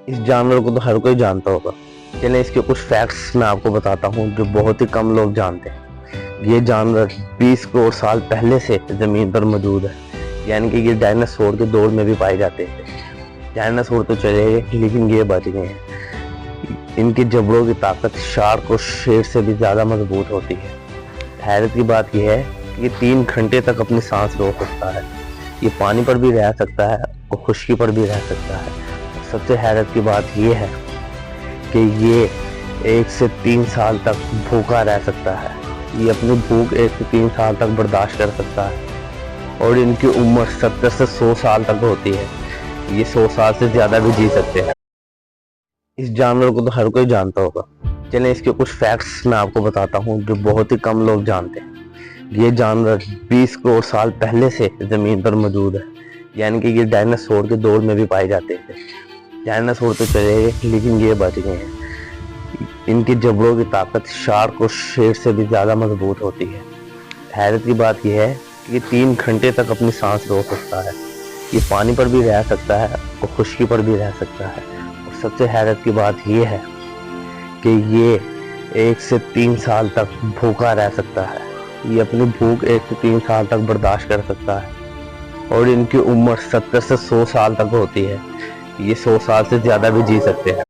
اس جانور کو تو ہر کوئی جانتا ہوگا. چلیں اس کے کچھ فیکٹس میں آپ کو بتاتا ہوں جو بہت ہی کم لوگ جانتے ہیں. یہ جانور 20 کروڑ سال پہلے سے زمین پر موجود ہے، یعنی کہ یہ ڈائناسور کے دور میں بھی پائے جاتے تھے. ڈائناسور تو چلے گئے لیکن یہ بچ گئے ہیں. ان کے جبڑوں کی طاقت شارک اور شیر سے بھی زیادہ مضبوط ہوتی ہے. حیرت کی بات یہ ہے کہ یہ 3 گھنٹے تک اپنی سانس روک سکتا ہے. یہ پانی پر بھی رہ سکتا ہے اور خشکی پر بھی رہ سکتا ہے. سب سے حیرت کی بات یہ ہے کہ یہ 1 سے 3 سال تک بھوکا رہ سکتا ہے. یہ اپنی بھوک 1 سے 3 سال تک برداشت کر سکتا ہے اور ان کی عمر 70 سے 100 سال تک ہوتی ہے. یہ 100 سال سے زیادہ بھی جی سکتے ہیں. اس جانور کو تو ہر کوئی جانتا ہوگا. چلیں اس کے کچھ فیکٹس میں آپ کو بتاتا ہوں جو بہت ہی کم لوگ جانتے ہیں. یہ جانور 20 کروڑ سال پہلے سے زمین پر موجود ہے، یعنی کہ یہ ڈائناسور کے دور میں بھی پائے جاتے تھے. ڈائناسور تو چلے گئے لیکن یہ بچ گئے ہیں. ان کے جبڑوں کی طاقت شارک اور شیر سے بھی زیادہ مضبوط ہوتی ہے. حیرت کی بات یہ ہے کہ یہ 3 گھنٹے تک اپنی سانس روک سکتا ہے. یہ پانی پر بھی رہ سکتا ہے اور خشکی پر بھی رہ سکتا ہے. اور سب سے حیرت کی بات یہ ہے کہ یہ 1 سے 3 سال تک بھوکا رہ سکتا ہے. یہ اپنی بھوک 1 سے 3 سال تک برداشت کر سکتا ہے اور ان کی عمر 70 سے 100 سال تک ہوتی ہے. یہ 100 سال سے زیادہ بھی جی سکتے ہیں.